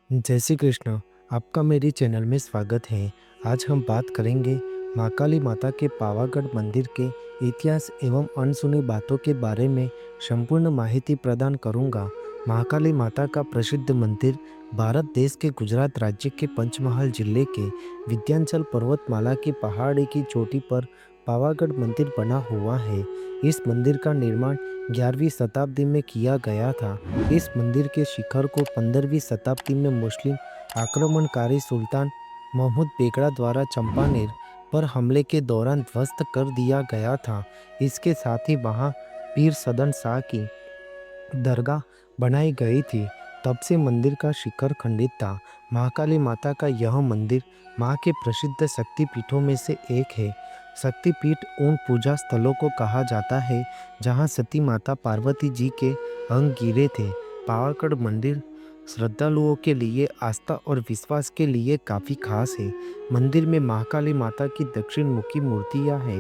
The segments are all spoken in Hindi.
जय श्री कृष्ण। आपका मेरी चैनल में स्वागत है। आज हम बात करेंगे महाकाली माता के पावागढ़ मंदिर के इतिहास एवं अनसुनी बातों के बारे में संपूर्ण माहिती प्रदान करूंगा। महाकाली माता का प्रसिद्ध मंदिर भारत देश के गुजरात राज्य के पंचमहाल जिले के विंध्याचल पर्वतमाला की पहाड़ी की चोटी पर पावागढ़ मंदिर बना हुआ है। इस मंदिर का निर्माण 11वीं शताब्दी में किया गया था। इस मंदिर के शिखर को 15वीं शताब्दी में मुस्लिम आक्रमणकारी सुल्तान महमूद बेगड़ा द्वारा चंपानेर पर हमले के दौरान ध्वस्त कर दिया गया था। इसके साथ ही वहां पीर सदन शाह की दरगाह बनाई गई थी। तब से मंदिर का शिखर खंडित था। महाकाली माता का यह मंदिर मां के प्रसिद्ध शक्तिपीठों में से एक है। शक्तिपीठ उन पूजा स्थलों को कहा जाता है जहां सती माता पार्वती जी के अंग गिरे थे। पावागढ़ मंदिर श्रद्धालुओं के लिए आस्था और विश्वास के लिए काफ़ी खास है। मंदिर में महाकाली माता की दक्षिण मुखी मूर्तियां हैं।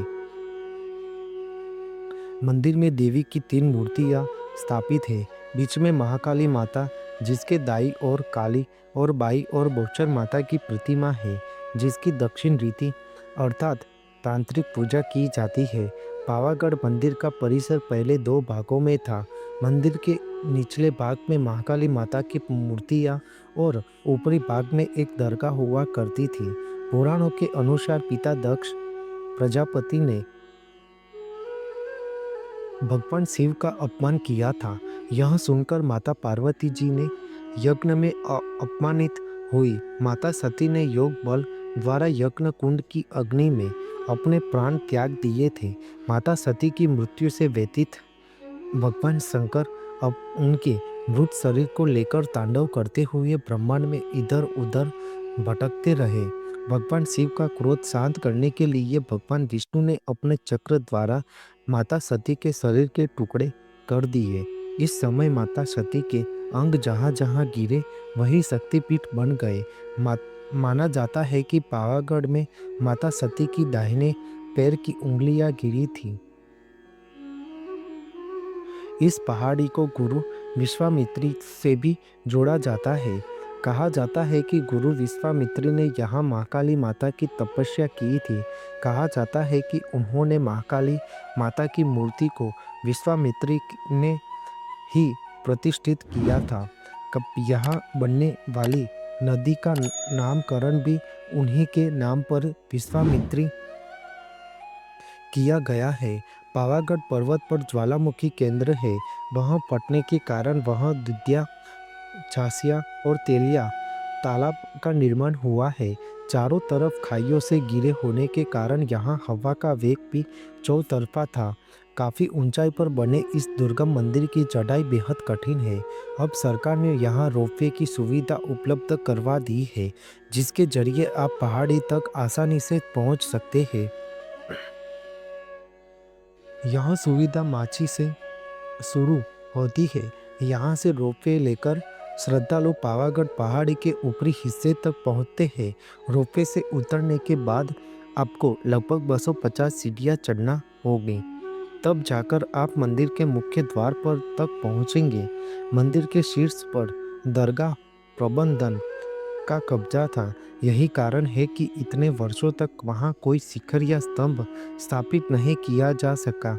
मंदिर में देवी की 3 मूर्तियां स्थापित है। बीच में महाकाली माता, जिसके दाई और काली और बाई और बहुचर माता की प्रतिमा है, जिसकी दक्षिण रीति अर्थात तांत्रिक पूजा की जाती है। पावागढ़ मंदिर का परिसर पहले 2 भागों में था। मंदिर के निचले भाग में महाकाली माता की मूर्तियां और ऊपरी भाग में एक दरगाह हुआ करती थी। पुराणों के अनुसार पिता दक्ष प्रजापति ने भगवान शिव का अपमान किया था। यह सुनकर माता पार्वती जी ने यज्ञ में अपमानित हुई। माता सती ने योग बल द्वारा यज्ञ कुंड की अग्नि में अपने प्राण त्याग दिए थे। माता सती की मृत्यु से व्यथित भगवान शंकर अब उनके मृत शरीर को लेकर तांडव करते हुए ब्रह्मांड में इधर उधर भटकते रहे। भगवान शिव का क्रोध शांत करने के लिए भगवान विष्णु ने अपने चक्र द्वारा माता सती के शरीर के टुकड़े कर दिए। इस समय माता सती के अंग जहाँ जहाँ गिरे वही शक्तिपीठ बन गए। माना जाता है कि पावागढ़ में माता सती की दाहिने पैर की उंगलियां गिरी थी। इस पहाड़ी को गुरु विश्वामित्री से भी जोड़ा जाता है। कहा जाता है कि गुरु विश्वामित्री ने यहाँ महाकाली माता की तपस्या की थी। कहा जाता है कि उन्होंने महाकाली माता की मूर्ति को विश्वामित्री ने ही प्रतिष्ठित किया था। कब यहाँ बनने वाली नदी का नामकरण भी उन्हीं के नाम पर विश्वामित्री किया गया है। पावागढ़ पर्वत पर ज्वालामुखी केंद्र है। वहाँ फटने के कारण वहाँ दुधिया, झांसिया और तेलिया तालाब का निर्माण हुआ है। चारों तरफ खाइयों से घिरे होने के कारण यहाँ हवा का वेग भी चौतरफा था। काफ़ी ऊंचाई पर बने इस दुर्गम मंदिर की चढ़ाई बेहद कठिन है। अब सरकार ने यहाँ रोपवे की सुविधा उपलब्ध करवा दी है, जिसके जरिए आप पहाड़ी तक आसानी से पहुँच सकते हैं। यह सुविधा माची से शुरू होती है। यहाँ से रोपवे लेकर श्रद्धालु पावागढ़ पहाड़ी के ऊपरी हिस्से तक पहुँचते हैं। रोपवे से उतरने के बाद आपको लगभग 250 सीढ़ियाँ चढ़ना होगी, तब जाकर आप मंदिर के मुख्य द्वार पर तक पहुँचेंगे। मंदिर के शीर्ष पर दरगाह प्रबंधन का कब्जा था। यही कारण है कि इतने वर्षों तक वहां कोई शिखर या स्तंभ स्थापित नहीं किया जा सका,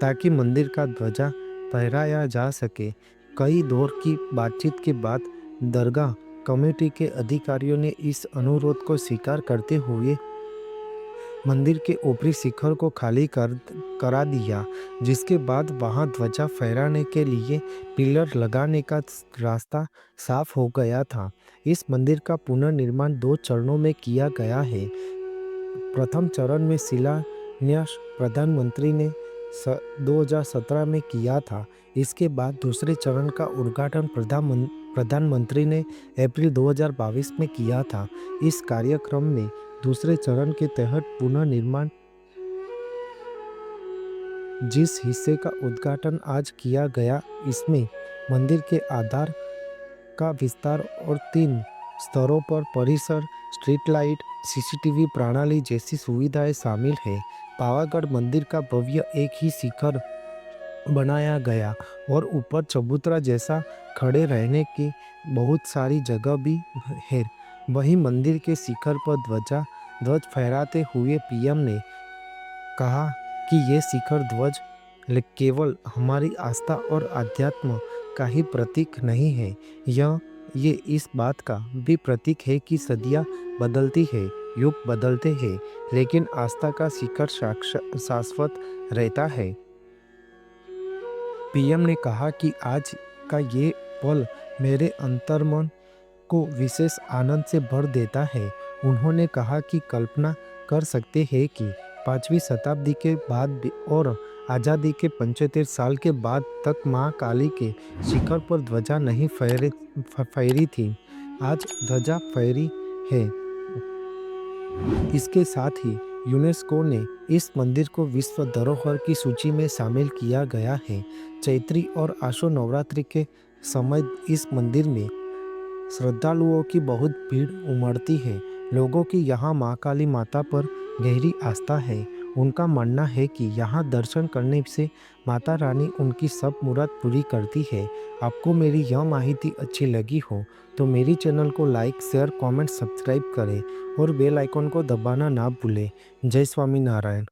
ताकि मंदिर का ध्वजा फहराया जा सके। कई दौर की बातचीत के बाद दरगाह कमेटी के अधिकारियों ने इस अनुरोध को स्वीकार करते हुए मंदिर के ऊपरी शिखर को खाली करा दिया, जिसके बाद वहां ध्वजा फहराने के लिए पिलर लगाने का रास्ता साफ हो गया था। इस मंदिर का पुनर्निर्माण 2 चरणों में किया गया है। प्रथम चरण में शिलान्यास प्रधानमंत्री ने 2017 में किया था। इसके बाद दूसरे चरण का उद्घाटन प्रधानमंत्री ने अप्रैल 2022 में किया था। इस कार्यक्रम में दूसरे चरण के तहत पुनर्निर्माण जिस हिस्से का उद्घाटन आज किया गया, इसमें मंदिर के आधार का विस्तार और 3 स्तरों पर परिसर, स्ट्रीट लाइट, सीसीटीवी प्रणाली जैसी सुविधाएं शामिल है। पावागढ़ मंदिर का भव्य एक ही शिखर बनाया गया और ऊपर चबूतरा जैसा खड़े रहने की बहुत सारी जगह भी है। वहीं मंदिर के शिखर पर ध्वज फहराते हुए पीएम ने कहा कि ये शिखर ध्वज केवल हमारी आस्था और अध्यात्म का ही प्रतीक नहीं है, ये इस बात का भी प्रतीक है कि सदियां बदलती है, युग बदलते हैं, लेकिन आस्था का शिखर शाश्वत रहता है। पीएम ने कहा कि आज का ये पल मेरे अंतर्मन को विशेष आनंद से भर देता है। उन्होंने कहा कि कल्पना कर सकते हैं कि 5वीं शताब्दी के बाद भी और आज़ादी के 75 साल के बाद तक माँ काली के शिखर पर ध्वजा नहीं फहरी थी। आज ध्वजा फहरी है। इसके साथ ही यूनेस्को ने इस मंदिर को विश्व धरोहर की सूची में शामिल किया गया है। चैत्री और आशो नवरात्रि के समय इस मंदिर में श्रद्धालुओं की बहुत भीड़ उमड़ती है। लोगों की यहाँ माँ काली माता पर गहरी आस्था है। उनका मानना है कि यहाँ दर्शन करने से माता रानी उनकी सब मुराद पूरी करती है। आपको मेरी यह माहिती अच्छी लगी हो तो मेरी चैनल को लाइक, शेयर, कमेंट, सब्सक्राइब करें और बेल आइकन को दबाना ना भूलें। जय स्वामीनारायण।